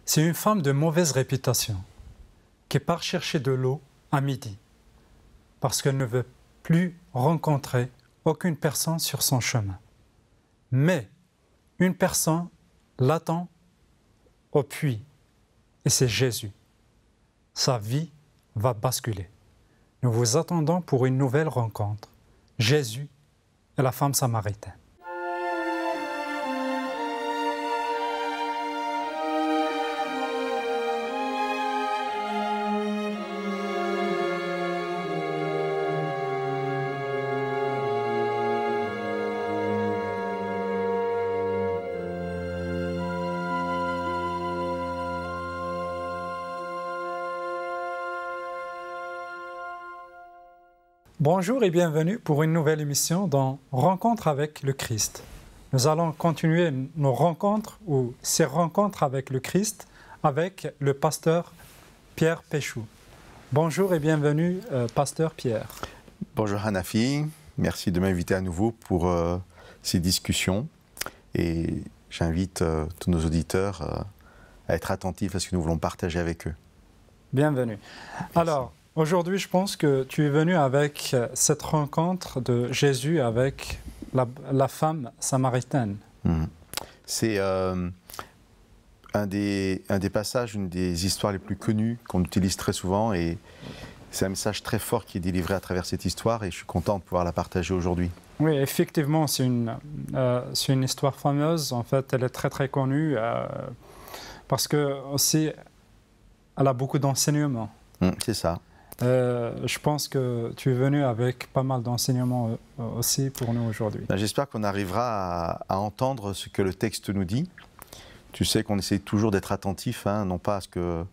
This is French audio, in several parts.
C'est une femme de mauvaise réputation qui part chercher de l'eau à midi parce qu'elle ne veut plus rencontrer aucune personne sur son chemin. Mais une personne l'attend au puits et c'est Jésus. Sa vie va basculer. Nous vous attendons pour une nouvelle rencontre. Jésus et la femme samaritaine. Bonjour et bienvenue pour une nouvelle émission dans Rencontre avec le Christ. Nous allons continuer nos rencontres ou ces rencontres avec le Christ avec le pasteur Pierre Péchou. Bonjour et bienvenue, pasteur Pierre. Bonjour Hanafi, merci de m'inviter à nouveau pour ces discussions et j'invite tous nos auditeurs à être attentifs à ce que nous voulons partager avec eux. Bienvenue. Merci. Alors, aujourd'hui, je pense que tu es venu avec cette rencontre de Jésus avec la femme samaritaine. C'est un des passages, une des histoires les plus connues qu'on utilise très souvent et c'est un message très fort qui est délivré à travers cette histoire et je suis content de pouvoir la partager aujourd'hui. Oui, effectivement, c'est une histoire fameuse. En fait, elle est très très connue parce que aussi, elle a beaucoup d'enseignements. C'est ça. Je pense que tu es venu avec pas mal d'enseignements aussi pour nous aujourd'hui. J'espère qu'on arrivera à entendre ce que le texte nous dit. Tu sais qu'on essaie toujours d'être attentif, non pas à ce que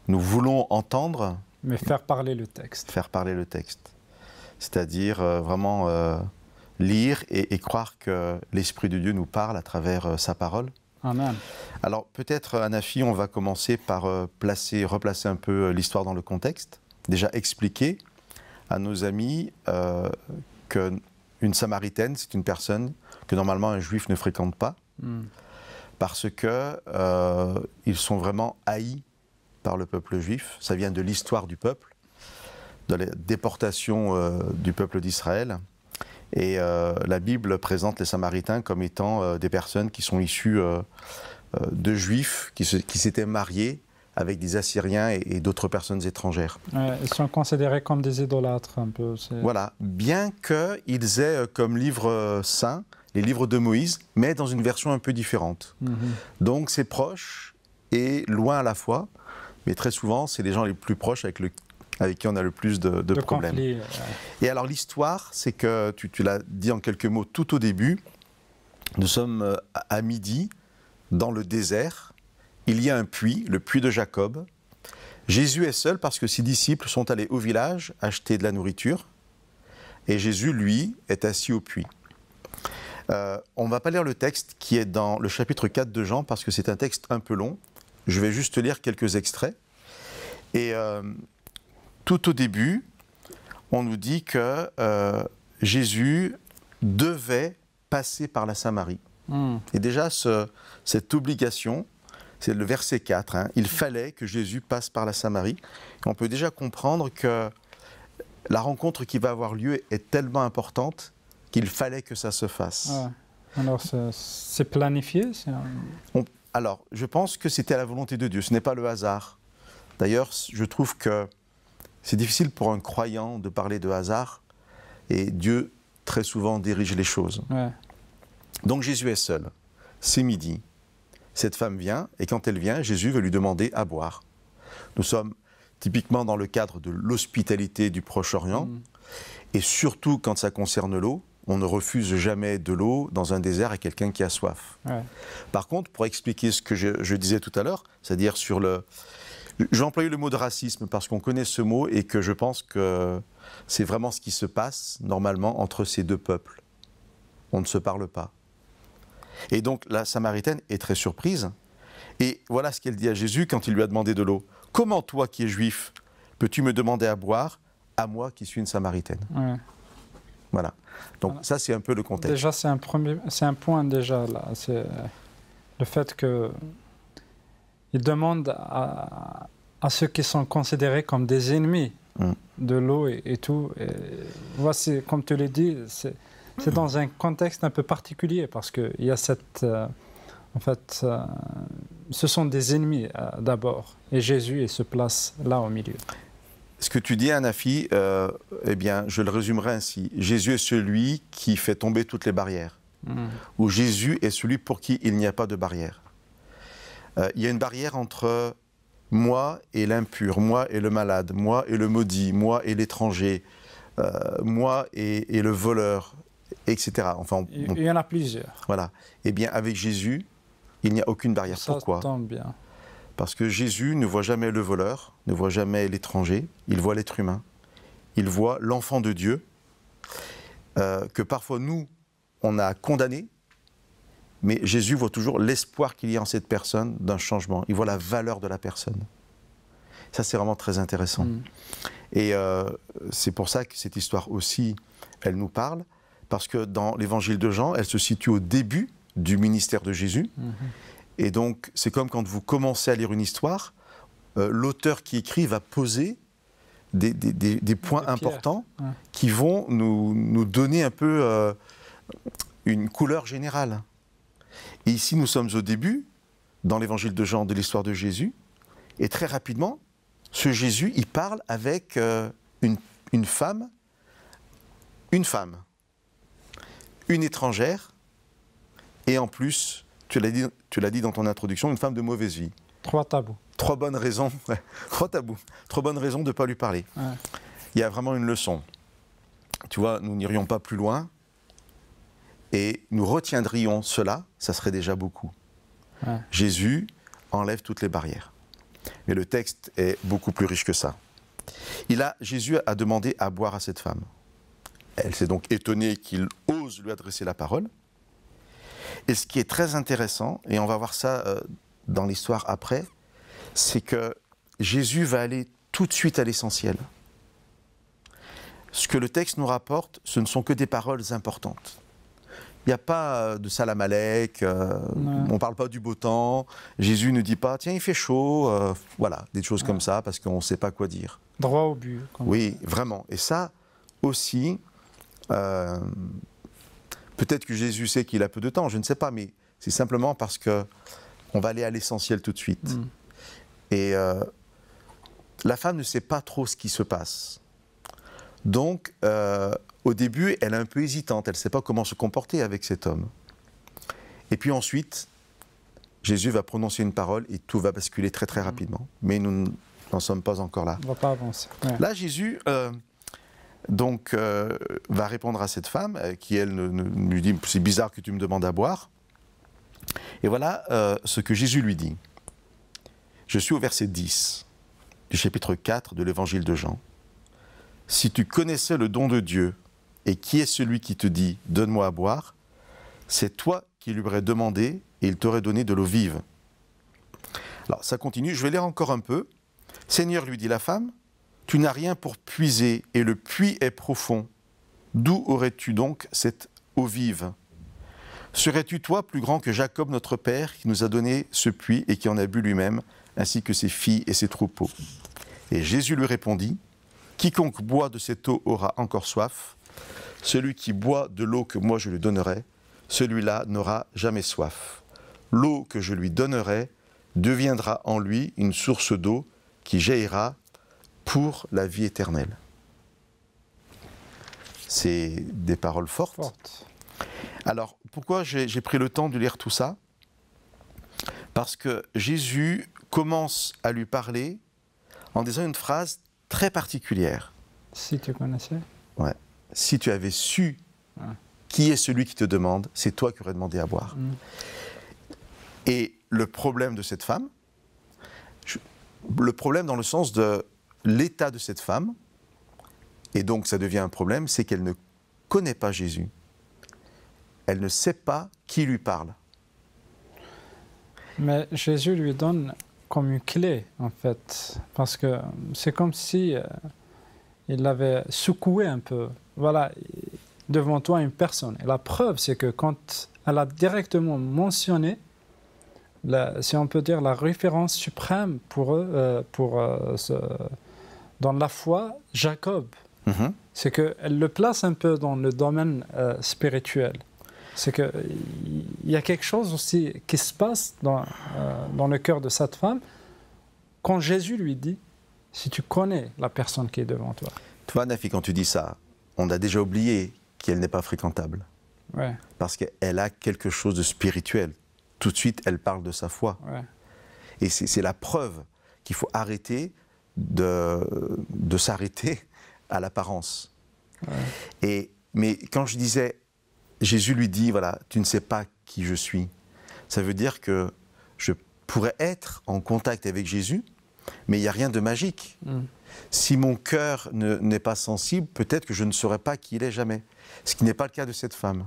nous voulons entendre, mais faire parler le texte. Faire parler le texte. C'est-à-dire vraiment lire et croire que l'Esprit de Dieu nous parle à travers sa parole. Amen. Alors peut-être, Hanafi, on va commencer par replacer un peu l'histoire dans le contexte. Déjà expliquer à nos amis qu'une Samaritaine, c'est une personne que normalement un Juif ne fréquente pas, parce qu'ils sont vraiment haïs par le peuple juif. Ça vient de l'histoire du peuple, de la déportation du peuple d'Israël. Et la Bible présente les Samaritains comme étant des personnes qui sont issues de Juifs, qui s'étaient mariés avec des Assyriens et d'autres personnes étrangères. Ils sont considérés comme des idolâtres un peu. Voilà, bien qu'ils aient comme livre saint les livres de Moïse, mais dans une version un peu différente. Donc c'est proche et loin à la fois, mais très souvent c'est les gens les plus proches avec qui on a le plus de problèmes. Conflits. Et alors l'histoire, c'est que, tu l'as dit en quelques mots tout au début, nous sommes à midi, dans le désert. Il y a un puits, le puits de Jacob. Jésus est seul parce que ses disciples sont allés au village acheter de la nourriture. Et Jésus, lui, est assis au puits. On ne va pas lire le texte qui est dans le chapitre 4 de Jean parce que c'est un texte un peu long. Je vais juste lire quelques extraits. Et tout au début, on nous dit que Jésus devait passer par la Samarie. Et déjà, cette obligation, c'est le verset 4, il fallait que Jésus passe par la Samarie. Et on peut déjà comprendre que la rencontre qui va avoir lieu est tellement importante qu'il fallait que ça se fasse. Alors, c'est planifié Alors, je pense que c'était à la volonté de Dieu, ce n'est pas le hasard. D'ailleurs, je trouve que c'est difficile pour un croyant de parler de hasard, et Dieu, très souvent, dirige les choses. Donc Jésus est seul, c'est midi. Cette femme vient, et quand elle vient, Jésus veut lui demander à boire. Nous sommes typiquement dans le cadre de l'hospitalité du Proche-Orient, et surtout quand ça concerne l'eau, on ne refuse jamais de l'eau dans un désert à quelqu'un qui a soif. Par contre, pour expliquer ce que je disais tout à l'heure, c'est-à-dire sur le... J'ai employé le mot de racisme parce qu'on connaît ce mot et que je pense que c'est vraiment ce qui se passe normalement entre ces deux peuples. On ne se parle pas. Et donc la Samaritaine est très surprise. Et voilà ce qu'elle dit à Jésus quand il lui a demandé de l'eau. « Comment toi qui es juif, peux-tu me demander à boire, à moi qui suis une Samaritaine ?» Voilà. Donc ça c'est un peu le contexte. Déjà c'est un point déjà là. C'est le fait que il demande à ceux qui sont considérés comme des ennemis de l'eau et tout. Et voici, comme tu l'as dit, c'est dans un contexte un peu particulier parce qu'il y a cette... en fait, ce sont des ennemis d'abord. Et Jésus il se place là au milieu. Ce que tu dis, Anafi, eh bien, je le résumerai ainsi. Jésus est celui qui fait tomber toutes les barrières. Ou Jésus est celui pour qui il n'y a pas de barrière. Il y a une barrière entre moi et l'impur, moi et le malade, moi et le maudit, moi et l'étranger, moi et le voleur, etc. Enfin, il y en a plusieurs. Voilà. Eh bien, avec Jésus, il n'y a aucune barrière. Ça Pourquoi ? tombe bien. Parce que Jésus ne voit jamais le voleur, ne voit jamais l'étranger, il voit l'être humain. Il voit l'enfant de Dieu, que parfois nous, on a condamné, mais Jésus voit toujours l'espoir qu'il y a en cette personne d'un changement. Il voit la valeur de la personne. Ça, c'est vraiment très intéressant. Et c'est pour ça que cette histoire aussi, elle nous parle, parce que dans l'évangile de Jean, elle se situe au début du ministère de Jésus. Et donc, c'est comme quand vous commencez à lire une histoire, l'auteur qui écrit va poser des points importants qui vont nous donner un peu une couleur générale. Et ici, nous sommes au début, dans l'évangile de Jean, de l'histoire de Jésus, et très rapidement, ce Jésus, il parle avec une femme, une étrangère, et en plus, tu l'as dit dans ton introduction, une femme de mauvaise vie. 3 tabous. 3 bonnes raisons, 3 tabous, 3 bonnes raisons de ne pas lui parler. Il y a vraiment une leçon. Tu vois, nous n'irions pas plus loin et nous retiendrions cela, ça serait déjà beaucoup. Jésus enlève toutes les barrières. Mais le texte est beaucoup plus riche que ça. Jésus a demandé à boire à cette femme. Elle s'est donc étonnée qu'il ose lui adresser la parole. Et ce qui est très intéressant, et on va voir ça dans l'histoire après, c'est que Jésus va aller tout de suite à l'essentiel. Ce que le texte nous rapporte, ce ne sont que des paroles importantes. Il n'y a pas de salam alek, on ne parle pas du beau temps, Jésus ne dit pas « tiens, il fait chaud », voilà, des choses comme ça, parce qu'on ne sait pas quoi dire. Droit au but. Oui, vraiment. Et ça aussi, peut-être que Jésus sait qu'il a peu de temps, je ne sais pas, mais c'est simplement parce qu'on va aller à l'essentiel tout de suite. Et la femme ne sait pas trop ce qui se passe. Donc, au début, elle est un peu hésitante, elle ne sait pas comment se comporter avec cet homme. Et puis ensuite, Jésus va prononcer une parole et tout va basculer très très rapidement. Mais nous n'en sommes pas encore là. On ne va pas avancer. Là, Jésus va répondre à cette femme qui, elle, lui dit « c'est bizarre que tu me demandes à boire ». Et voilà ce que Jésus lui dit. Je suis au verset 10 du chapitre 4 de l'évangile de Jean. « Si tu connaissais le don de Dieu et qui est celui qui te dit « donne-moi à boire », c'est toi qui lui aurais demandé et il t'aurait donné de l'eau vive. » Alors ça continue, je vais lire encore un peu. « Seigneur, lui dit la femme, tu n'as rien pour puiser et le puits est profond. D'où aurais-tu donc cette eau vive ? Serais-tu toi plus grand que Jacob notre père qui nous a donné ce puits et qui en a bu lui-même, ainsi que ses filles et ses troupeaux ? Et Jésus lui répondit, « Quiconque boit de cette eau aura encore soif. Celui qui boit de l'eau que moi je lui donnerai, celui-là n'aura jamais soif. L'eau que je lui donnerai deviendra en lui une source d'eau qui jaillira pour la vie éternelle. » C'est des paroles fortes. Alors, pourquoi j'ai pris le temps de lire tout ça ? Parce que Jésus commence à lui parler en disant une phrase très particulière. Si tu connaissais ? Ouais. Si tu avais su qui est celui qui te demande, c'est toi qui aurais demandé à boire. Et le problème de cette femme, le problème dans le sens de l'état de cette femme, et donc ça devient un problème, c'est qu'elle ne connaît pas Jésus. Elle ne sait pas qui lui parle. Mais Jésus lui donne comme une clé, en fait, parce que c'est comme si il l'avait secoué un peu. Voilà, devant toi une personne. Et la preuve, c'est que quand elle a directement mentionné si on peut dire, la référence suprême pour eux, dans la foi, Jacob. C'est qu'elle le place un peu dans le domaine spirituel. C'est qu'il y a quelque chose aussi qui se passe dans le cœur de cette femme quand Jésus lui dit « Si tu connais la personne qui est devant toi ». Toi, Nafi, quand tu dis ça, on a déjà oublié qu'elle n'est pas fréquentable. Ouais. Parce qu'elle a quelque chose de spirituel. Tout de suite, elle parle de sa foi. Ouais. Et c'est la preuve qu'il faut arrêter de s'arrêter à l'apparence. Ouais. Mais quand je disais, Jésus lui dit, voilà, tu ne sais pas qui je suis, ça veut dire que je pourrais être en contact avec Jésus, mais il n'y a rien de magique. Si mon cœur n'est pas sensible, peut-être que je ne saurais pas qui il est jamais. Ce qui n'est pas le cas de cette femme.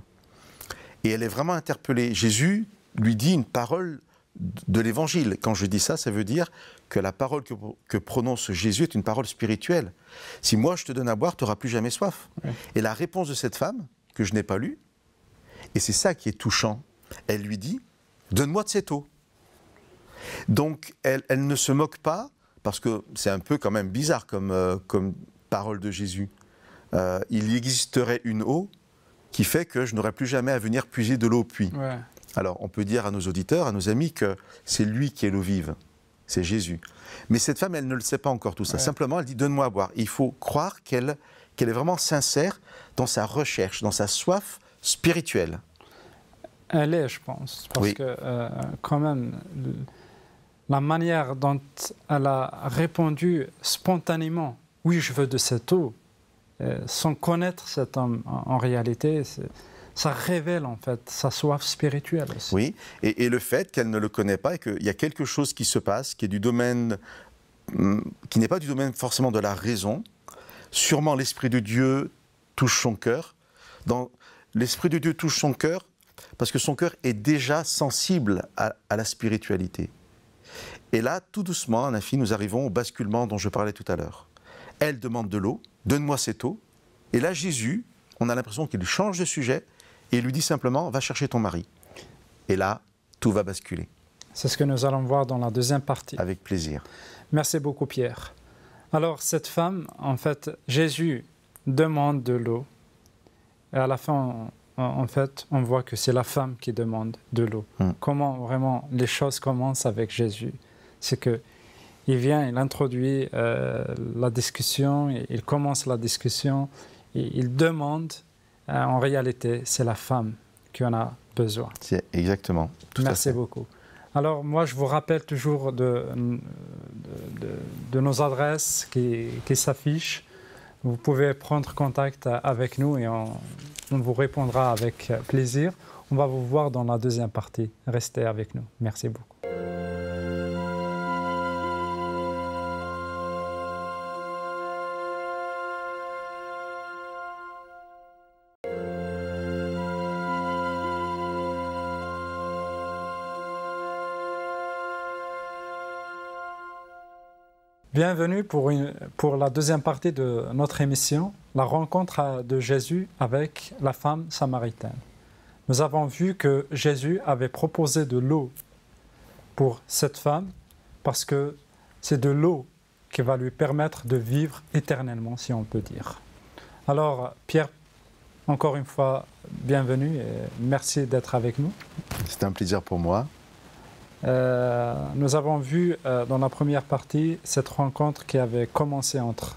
Et elle est vraiment interpellée. Jésus lui dit une parole de l'Évangile. Quand je dis ça, ça veut dire que la parole que prononce Jésus est une parole spirituelle. Si moi je te donne à boire, tu n'auras plus jamais soif. Ouais. Et la réponse de cette femme, que je n'ai pas lue, et c'est ça qui est touchant, elle lui dit, donne-moi de cette eau. Donc elle ne se moque pas, parce que c'est un peu quand même bizarre comme parole de Jésus. Il existerait une eau qui fait que je n'aurai plus jamais à venir puiser de l'eau au puits. Ouais. Alors, on peut dire à nos auditeurs, à nos amis, que c'est lui qui est l'eau vive, c'est Jésus. Mais cette femme, elle ne le sait pas encore tout ça. Ouais. Simplement, elle dit, donne-moi à boire. Et il faut croire qu'elle est vraiment sincère dans sa recherche, dans sa soif spirituelle. Elle est, je pense, parce oui. que quand même, la manière dont elle a répondu spontanément, oui, je veux de cette eau, sans connaître cet homme en réalité, ça révèle en fait sa soif spirituelle aussi. Oui, et le fait qu'elle ne le connaît pas et qu'il y a quelque chose qui se passe, qui est du domaine, qui n'est pas du domaine forcément de la raison. Sûrement l'Esprit de Dieu touche son cœur. L'Esprit de Dieu touche son cœur parce que son cœur est déjà sensible à la spiritualité. Et là, tout doucement, Nafi, nous arrivons au basculement dont je parlais tout à l'heure. Elle demande de l'eau, donne-moi cette eau. Et là, Jésus, on a l'impression qu'il change de sujet et lui dit simplement, va chercher ton mari. Et là, tout va basculer. C'est ce que nous allons voir dans la deuxième partie. Avec plaisir. Merci beaucoup, Pierre. Alors, cette femme, en fait, Jésus demande de l'eau. Et à la fin, en fait, on voit que c'est la femme qui demande de l'eau. Comment vraiment les choses commencent avec Jésus? C'est que il vient, il introduit la discussion, il commence la discussion, et il demande, en réalité, c'est la femme qui en a besoin. C'est exactement. Merci beaucoup. Alors, moi, je vous rappelle toujours de nos adresses qui s'affichent. Vous pouvez prendre contact avec nous et on vous répondra avec plaisir. On va vous voir dans la deuxième partie. Restez avec nous. Merci beaucoup. Bienvenue pour la deuxième partie de notre émission, la rencontre de Jésus avec la femme samaritaine. Nous avons vu que Jésus avait proposé de l'eau pour cette femme parce que c'est de l'eau qui va lui permettre de vivre éternellement, si on peut dire. Alors, Pierre, encore une fois, bienvenue et merci d'être avec nous. C'est un plaisir pour moi. Nous avons vu dans la première partie cette rencontre qui avait commencé entre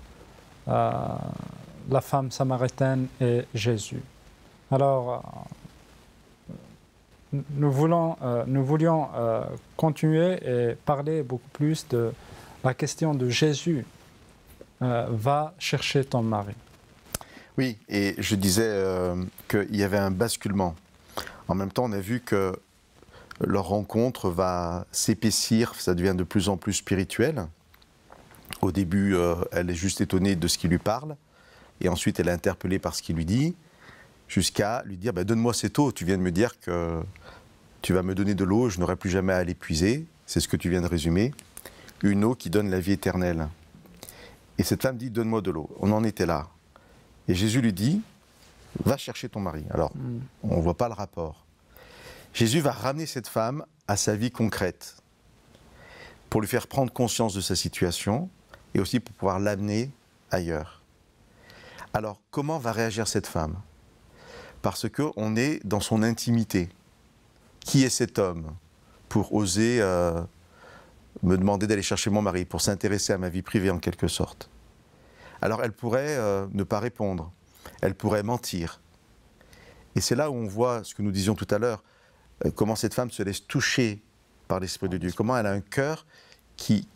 la femme samaritaine et Jésus. Alors, nous voulions continuer et parler beaucoup plus de la question de Jésus. Va chercher ton mari. Oui, et je disais qu'il y avait un basculement. En même temps, on a vu que leur rencontre va s'épaissir, ça devient de plus en plus spirituel. Au début, elle est juste étonnée de ce qu'il lui parle, et ensuite elle est interpellée par ce qu'il lui dit, jusqu'à lui dire donne-moi cette eau, tu viens de me dire que tu vas me donner de l'eau, je n'aurai plus jamais à l'épuiser, c'est ce que tu viens de résumer, une eau qui donne la vie éternelle. Et cette femme dit donne-moi de l'eau, on en était là. Et Jésus lui dit va chercher ton mari. Alors, on ne voit pas le rapport. Jésus va ramener cette femme à sa vie concrète, pour lui faire prendre conscience de sa situation et aussi pour pouvoir l'amener ailleurs. Alors, comment va réagir cette femme? Parce qu'on est dans son intimité. Qui est cet homme pour oser me demander d'aller chercher mon mari, pour s'intéresser à ma vie privée en quelque sorte? Alors, elle pourrait ne pas répondre, elle pourrait mentir. Et c'est là où on voit ce que nous disions tout à l'heure, comment cette femme se laisse toucher par l'Esprit de Dieu, comment elle a un cœur qui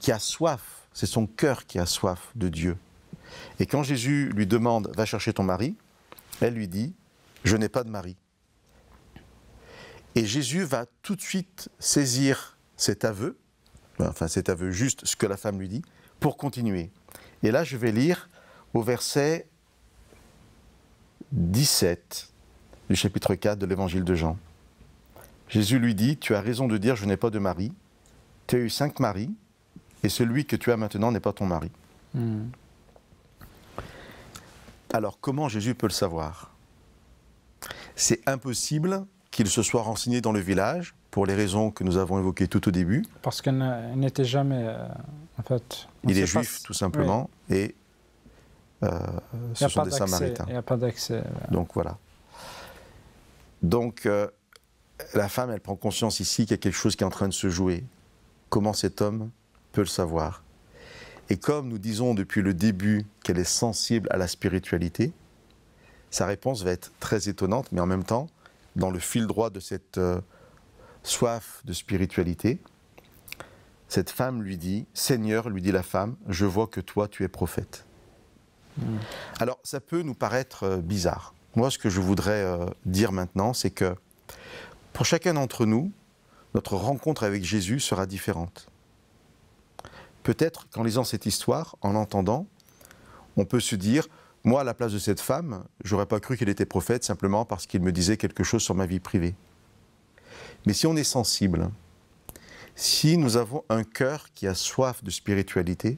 a soif, c'est son cœur qui a soif de Dieu. Et quand Jésus lui demande « va chercher ton mari », elle lui dit « je n'ai pas de mari ». Et Jésus va tout de suite saisir cet aveu, enfin cet aveu juste, ce que la femme lui dit, pour continuer. Et là, je vais lire au verset 17 du chapitre 4 de l'évangile de Jean. Jésus lui dit « tu as raison de dire « je n'ai pas de mari ». Tu as eu 5 maris, et celui que tu as maintenant n'est pas ton mari. Alors, comment Jésus peut le savoir? C'est impossible qu'il se soit renseigné dans le village, pour les raisons que nous avons évoquées tout au début. Parce qu'elle n'était jamais, en fait... Il est juif, tout simplement, oui. Et ce sont des Samaritains. Il n'y a pas d'accès. Donc, voilà. Donc, la femme, elle prend conscience ici qu'il y a quelque chose qui est en train de se jouer. Comment cet homme peut le savoir? Et comme nous disons depuis le début qu'elle est sensible à la spiritualité, sa réponse va être très étonnante, mais en même temps, dans le fil droit de cette soif de spiritualité, cette femme lui dit « Seigneur, lui dit la femme, je vois que toi, tu es prophète. » Alors, ça peut nous paraître bizarre. Moi, ce que je voudrais dire maintenant, c'est que pour chacun d'entre nous, notre rencontre avec Jésus sera différente. Peut-être qu'en lisant cette histoire, en l'entendant, on peut se dire « Moi, à la place de cette femme, j'aurais pas cru qu'elle était prophète simplement parce qu'il me disait quelque chose sur ma vie privée. » Mais si on est sensible, si nous avons un cœur qui a soif de spiritualité,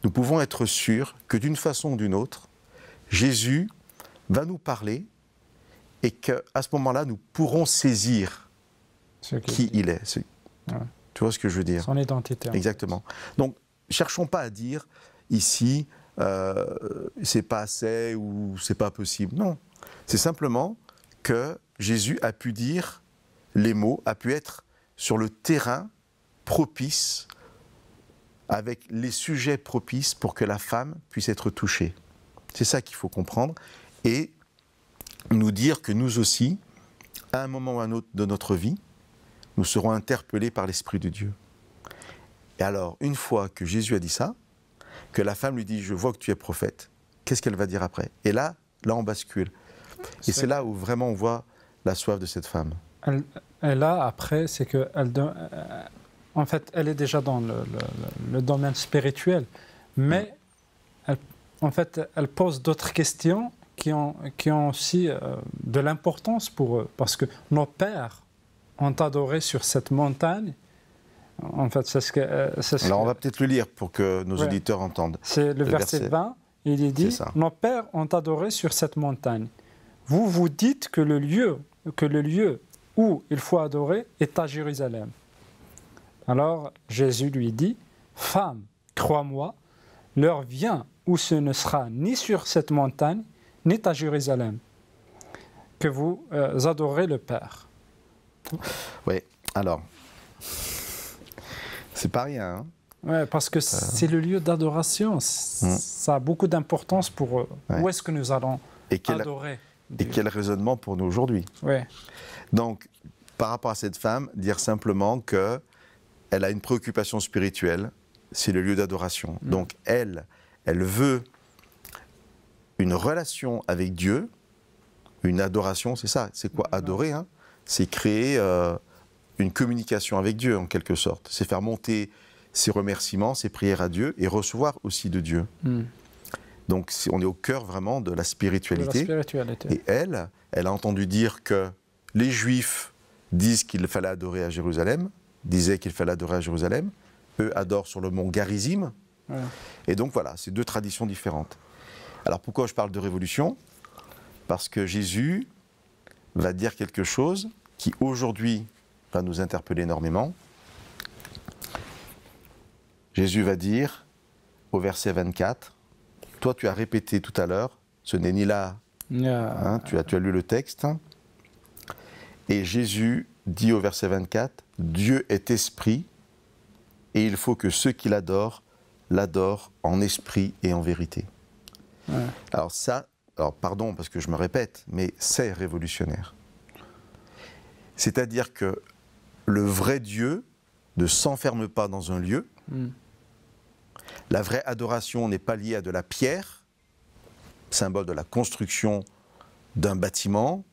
nous pouvons être sûrs que d'une façon ou d'une autre, Jésus va nous parler et qu'à ce moment-là, nous pourrons saisir qui il est. Ouais. Tu vois ce que je veux dire? Son identité. Exactement. Donc, cherchons pas à dire ici, c'est pas assez ou c'est pas possible. Non. C'est simplement que Jésus a pu dire les mots, a pu être sur le terrain propice, avec les sujets propices pour que la femme puisse être touchée. C'est ça qu'il faut comprendre. Et nous dire que nous aussi, à un moment ou à un autre de notre vie, nous serons interpellés par l'Esprit de Dieu. Et alors, une fois que Jésus a dit ça, que la femme lui dit « je vois que tu es prophète », qu'est-ce qu'elle va dire après? Et là, on bascule. Et c'est là où vraiment on voit la soif de cette femme. Et là, après, c'est que en fait, elle est déjà dans le domaine spirituel, mais en fait, elle pose d'autres questions qui ont aussi de l'importance pour eux, parce que nos pères ont adoré sur cette montagne. En fait, c'est ce que... Alors, on va peut-être le lire pour que nos auditeurs entendent. C'est le verset 20, il est dit « Nos pères ont adoré sur cette montagne. Vous vous dites que le lieu où il faut adorer est à Jérusalem. » Alors, Jésus lui dit « Femme, crois-moi, l'heure vient où ce ne sera ni sur cette montagne, ni à Jérusalem, que vous adorez le Père. » Oui, alors, c'est pas rien. Hein? Oui, parce que c'est le lieu d'adoration. Ça a beaucoup d'importance pour eux. Ouais. Où est-ce que nous allons adorer Dieu? Et quel raisonnement pour nous aujourd'hui. Oui. Donc, par rapport à cette femme, dire simplement qu'elle a une préoccupation spirituelle, c'est le lieu d'adoration. Donc, elle veut une relation avec Dieu, une adoration, c'est ça. C'est quoi adorer, hein? C'est créer une communication avec Dieu, en quelque sorte. C'est faire monter ses remerciements, ses prières à Dieu et recevoir aussi de Dieu. Donc, on est au cœur vraiment de la spiritualité. Et elle a entendu dire que les Juifs disent qu'il fallait adorer à Jérusalem, disaient qu'il fallait adorer à Jérusalem. Eux adorent sur le mont Garizim. Ouais. Et donc voilà, c'est deux traditions différentes. Alors pourquoi je parle de révolution? Parce que Jésus va dire quelque chose qui aujourd'hui va nous interpeller énormément. Jésus va dire au verset 24, toi tu as répété tout à l'heure, ce n'est ni là, hein, tu as lu le texte, et Jésus dit au verset 24, Dieu est esprit, et il faut que ceux qui l'adorent en esprit et en vérité. Ouais. Alors pardon parce que je me répète, mais c'est révolutionnaire. C'est-à-dire que le vrai Dieu ne s'enferme pas dans un lieu. La vraie adoration n'est pas liée à de la pierre, symbole de la construction d'un bâtiment.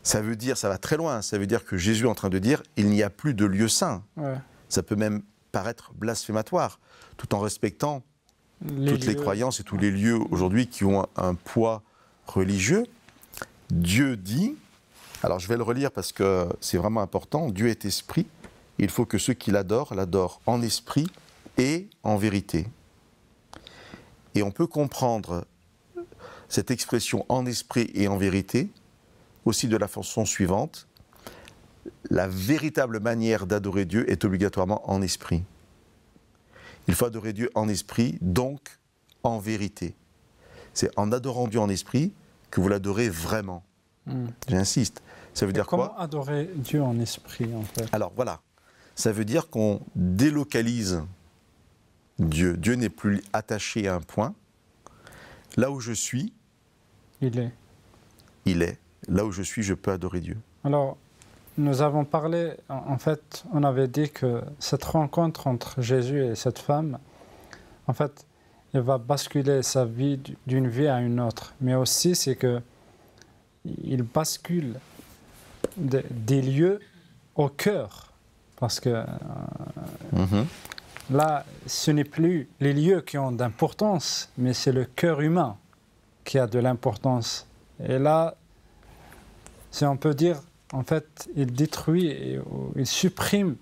Ça veut dire, ça va très loin, ça veut dire que Jésus est en train de dire, il n'y a plus de lieu saint. Ouais. Ça peut même paraître blasphématoire, tout en respectant toutes les croyances et tous les lieux aujourd'hui qui ont un poids religieux. Dieu dit, alors je vais le relire parce que c'est vraiment important, Dieu est esprit, il faut que ceux qui l'adorent en esprit et en vérité. Et on peut comprendre cette expression en esprit et en vérité aussi de la façon suivante. La véritable manière d'adorer Dieu est obligatoirement en esprit. Il faut adorer Dieu en esprit, donc en vérité. C'est en adorant Dieu en esprit que vous l'adorez vraiment. J'insiste. Ça veut dire quoi ? Comment adorer Dieu en esprit, en fait ? Alors voilà, ça veut dire qu'on délocalise Dieu. Dieu n'est plus attaché à un point. Là où je suis, il est. Il est. Là où je suis, je peux adorer Dieu. Alors, nous avons parlé, en fait, on avait dit que cette rencontre entre Jésus et cette femme, en fait, elle va basculer sa vie d'une vie à une autre. Mais aussi, c'est qu'il bascule des lieux au cœur. Parce que là, ce n'est plus les lieux qui ont d'importance, mais c'est le cœur humain qui a de l'importance. Et là, si on peut dire, en fait, il détruit et il supprime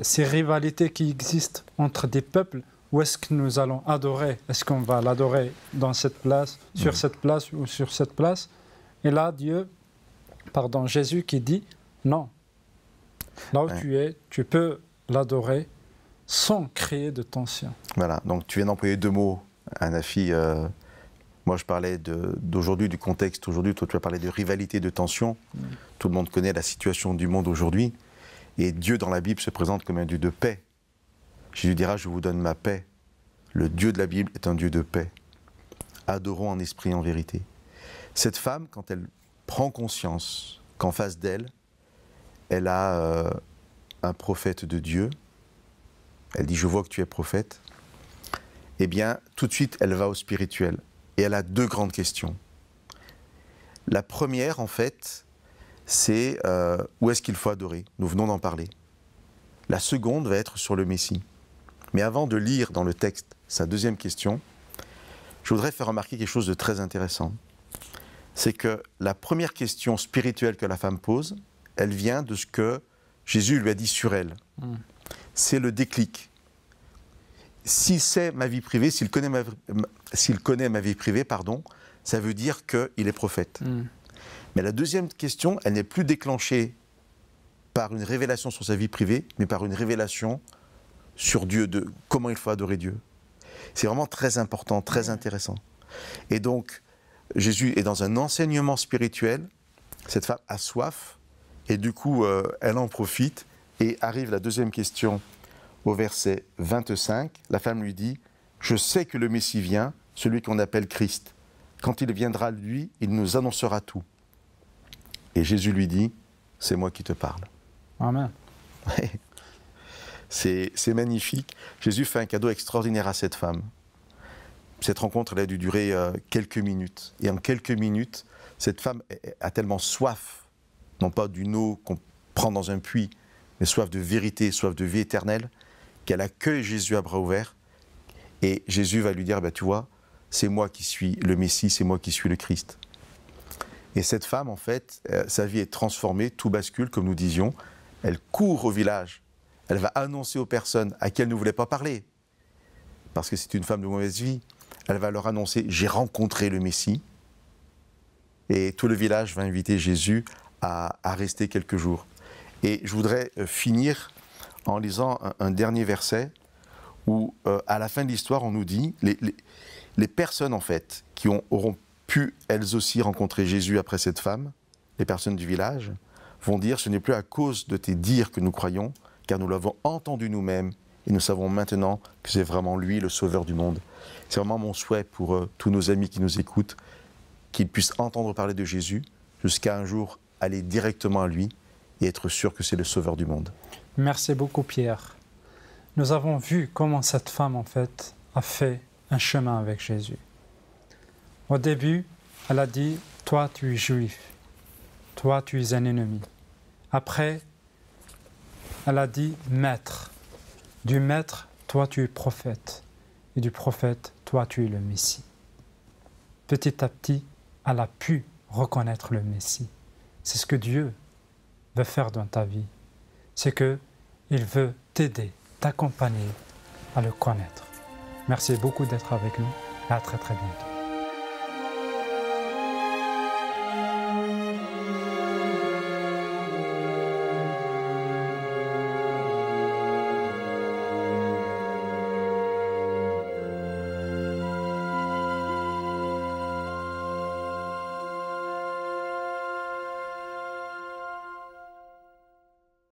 ces rivalités qui existent entre des peuples. Où est-ce que nous allons adorer ? Est-ce qu'on va l'adorer dans cette place, sur cette place ou sur cette place ? Et là, Jésus qui dit non. Là où tu es, tu peux l'adorer sans créer de tension. Voilà, donc tu viens d'employer deux mots, Anafi. Moi, je parlais d'aujourd'hui, du contexte aujourd'hui. Toi, tu as parlé de rivalité, de tension. Tout le monde connaît la situation du monde aujourd'hui. Et Dieu, dans la Bible, se présente comme un Dieu de paix. Jésus dira, je vous donne ma paix. Le Dieu de la Bible est un Dieu de paix. Adorons en esprit et en vérité. Cette femme, quand elle prend conscience qu'en face d'elle, elle a un prophète de Dieu, elle dit, je vois que tu es prophète, eh bien, tout de suite, elle va au spirituel. Et elle a deux grandes questions. La première, en fait, c'est où est-ce qu'il faut adorer ? Nous venons d'en parler. La seconde va être sur le Messie. Mais avant de lire dans le texte sa deuxième question, je voudrais faire remarquer quelque chose de très intéressant. C'est que la première question spirituelle que la femme pose, elle vient de ce que Jésus lui a dit sur elle. C'est le déclic. S'il sait ma vie privée, s'il connaît ma vie privée, ça veut dire qu'il est prophète. Mais la deuxième question, elle n'est plus déclenchée par une révélation sur sa vie privée, mais par une révélation sur Dieu, de comment il faut adorer Dieu. C'est vraiment très important, très intéressant. Et donc, Jésus est dans un enseignement spirituel, cette femme a soif, et du coup, elle en profite, et arrive la deuxième question au verset 25. La femme lui dit, « Je sais que le Messie vient, celui qu'on appelle Christ. Quand il viendra, lui, il nous annoncera tout. » Et Jésus lui dit, « C'est moi qui te parle. » Amen. C'est magnifique. Jésus fait un cadeau extraordinaire à cette femme. Cette rencontre, elle a dû durer quelques minutes. Et en quelques minutes, cette femme a tellement soif, non pas d'une eau qu'on prend dans un puits, mais soif de vérité, soif de vie éternelle, qu'elle accueille Jésus à bras ouverts. Et Jésus va lui dire, tu vois, c'est moi qui suis le Messie, c'est moi qui suis le Christ. Et cette femme, en fait, sa vie est transformée, tout bascule, comme nous disions. Elle court au village. Elle va annoncer aux personnes à qui elle ne voulait pas parler, parce que c'est une femme de mauvaise vie. Elle va leur annoncer, j'ai rencontré le Messie. Et tout le village va inviter Jésus à rester quelques jours. Et je voudrais finir en lisant un dernier verset où, à la fin de l'histoire, on nous dit, les personnes en fait qui auront pu elles aussi rencontrer Jésus après cette femme, les personnes du village, vont dire « Ce n'est plus à cause de tes dires que nous croyons, car nous l'avons entendu nous-mêmes et nous savons maintenant que c'est vraiment lui le sauveur du monde. » C'est vraiment mon souhait pour tous nos amis qui nous écoutent, qu'ils puissent entendre parler de Jésus jusqu'à un jour aller directement à lui et être sûr que c'est le sauveur du monde. Merci beaucoup Pierre. Nous avons vu comment cette femme en fait a fait un chemin avec Jésus. Au début, elle a dit « Toi tu es juif, toi tu es un ennemi ». Après, elle a dit « Maître ». Du maître, toi tu es prophète. Et du prophète, toi tu es le Messie. Petit à petit, elle a pu reconnaître le Messie. C'est ce que Dieu veut faire dans ta vie. C'est qu'il veut t'aider, t'accompagner à le connaître. Merci beaucoup d'être avec nous et à très très bientôt.